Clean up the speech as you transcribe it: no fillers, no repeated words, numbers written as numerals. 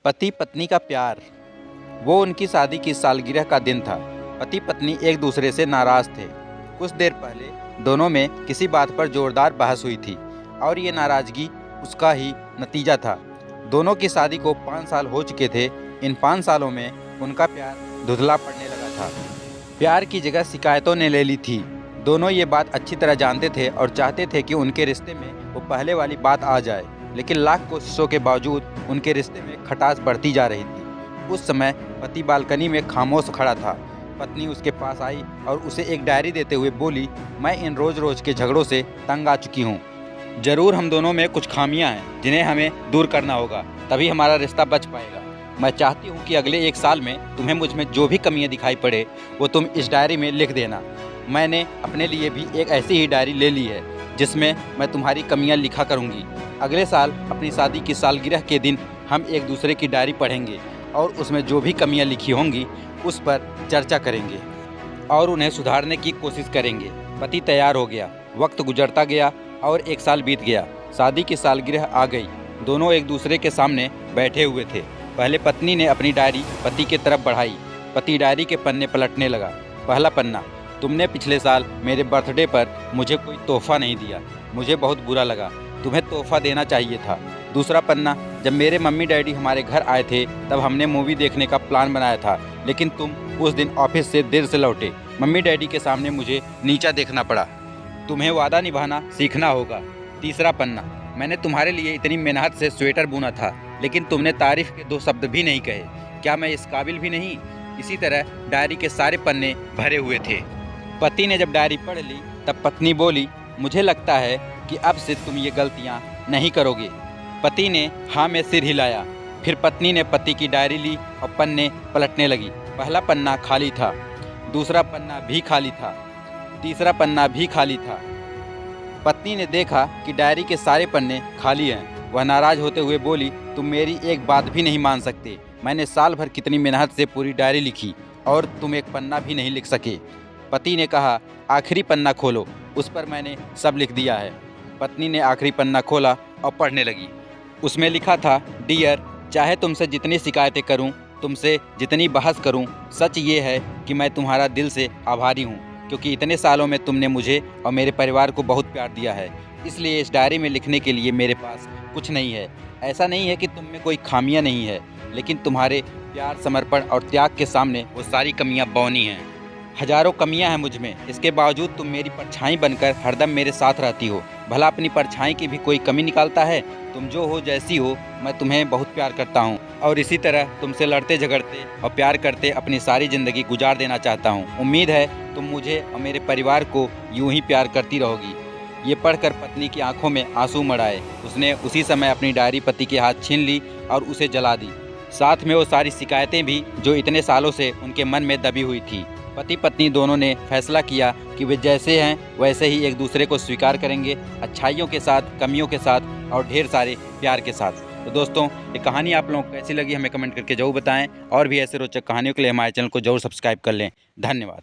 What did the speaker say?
पति पत्नी का प्यार। वो उनकी शादी की सालगिरह का दिन था। पति पत्नी एक दूसरे से नाराज़ थे। कुछ देर पहले दोनों में किसी बात पर जोरदार बहस हुई थी और ये नाराज़गी उसका ही नतीजा था। दोनों की शादी को 5 साल हो चुके थे। इन 5 सालों में उनका प्यार धुंधला पड़ने लगा था। प्यार की जगह शिकायतों ने ले ली थी। दोनों ये बात अच्छी तरह जानते थे और चाहते थे कि उनके रिश्ते में वो पहले वाली बात आ जाए, लेकिन लाख कोशिशों के बावजूद उनके रिश्ते में खटास बढ़ती जा रही थी। उस समय पति बालकनी में खामोश खड़ा था। पत्नी उसके पास आई और उसे एक डायरी देते हुए बोली, मैं इन रोज़ रोज़ के झगड़ों से तंग आ चुकी हूँ। ज़रूर हम दोनों में कुछ खामियां हैं जिन्हें हमें दूर करना होगा, तभी हमारा रिश्ता बच पाएगा। मैं चाहती हूँ कि अगले 1 साल में तुम्हें मुझ में जो भी कमियां दिखाई पड़े वो तुम इस डायरी में लिख देना। मैंने अपने लिए भी एक ऐसी ही डायरी ले ली है जिसमें मैं तुम्हारी कमियां लिखा करूँगी। अगले साल अपनी शादी की सालगिरह के दिन हम एक दूसरे की डायरी पढ़ेंगे और उसमें जो भी कमियां लिखी होंगी उस पर चर्चा करेंगे और उन्हें सुधारने की कोशिश करेंगे। पति तैयार हो गया। वक्त गुजरता गया और 1 साल बीत गया। शादी की सालगिरह आ गई। दोनों एक दूसरे के सामने बैठे हुए थे। पहले पत्नी ने अपनी डायरी पति की तरफ बढ़ाई। पति डायरी के पन्ने पलटने लगा। पहला पन्ना, तुमने पिछले साल मेरे बर्थडे पर मुझे कोई तोहफा नहीं दिया। मुझे बहुत बुरा लगा। तुम्हें तोहफा देना चाहिए था। दूसरा पन्ना, जब मेरे मम्मी डैडी हमारे घर आए थे तब हमने मूवी देखने का प्लान बनाया था, लेकिन तुम उस दिन ऑफिस से देर से लौटे। मम्मी डैडी के सामने मुझे नीचा देखना पड़ा। तुम्हें वादा निभाना सीखना होगा। तीसरा पन्ना, मैंने तुम्हारे लिए इतनी मेहनत से स्वेटर बुना था, लेकिन तुमने तारीफ के 2 शब्द भी नहीं कहे। क्या मैं इस काबिल भी नहीं? इसी तरह डायरी के सारे पन्ने भरे हुए थे। पति ने जब डायरी पढ़ ली तब पत्नी बोली, मुझे लगता है कि अब से तुम ये गलतियाँ नहीं करोगे। पति ने हाँ में सिर हिलाया। फिर पत्नी ने पति की डायरी ली और पन्ने पलटने लगी। पहला पन्ना खाली था, दूसरा पन्ना भी खाली था, तीसरा पन्ना भी खाली था। पत्नी ने देखा कि डायरी के सारे पन्ने खाली हैं। वह नाराज होते हुए बोली, तुम मेरी एक बात भी नहीं मान सकते। मैंने साल भर कितनी मेहनत से पूरी डायरी लिखी और तुम एक पन्ना भी नहीं लिख सके। पति ने कहा, आखिरी पन्ना खोलो, उस पर मैंने सब लिख दिया है। पत्नी ने आखिरी पन्ना खोला और पढ़ने लगी। उसमें लिखा था, डियर, चाहे तुमसे जितनी शिकायतें करूं, तुमसे जितनी बहस करूं, सच ये है कि मैं तुम्हारा दिल से आभारी हूं, क्योंकि इतने सालों में तुमने मुझे और मेरे परिवार को बहुत प्यार दिया है। इसलिए इस डायरी में लिखने के लिए मेरे पास कुछ नहीं है। ऐसा नहीं है कि तुम में कोई खामियां नहीं है, लेकिन तुम्हारे प्यार, समर्पण और त्याग के सामने वो सारी कमियां बौनी हैं। हजारों कमियां हैं मुझ में, इसके बावजूद तुम मेरी परछाई बनकर हरदम मेरे साथ रहती हो। भला अपनी परछाई की भी कोई कमी निकालता है? तुम जो हो, जैसी हो, मैं तुम्हें बहुत प्यार करता हूँ और इसी तरह तुमसे लड़ते झगड़ते और प्यार करते अपनी सारी ज़िंदगी गुजार देना चाहता हूँ। उम्मीद है तुम मुझे और मेरे परिवार को यूं ही प्यार करती रहोगी। ये पढ़कर पत्नी की आंखों में आंसू मड़ आए। उसने उसी समय अपनी डायरी पति के हाथ छीन ली और उसे जला दी। साथ में वो सारी शिकायतें भी जो इतने सालों से उनके मन में दबी हुई थी। पति पत्नी दोनों ने फैसला किया कि वे जैसे हैं वैसे ही एक दूसरे को स्वीकार करेंगे, अच्छाइयों के साथ, कमियों के साथ और ढेर सारे प्यार के साथ। तो दोस्तों, ये कहानी आप लोगों को कैसी लगी हमें कमेंट करके जरूर बताएं और भी ऐसे रोचक कहानियों के लिए हमारे चैनल को जरूर सब्सक्राइब कर लें। धन्यवाद।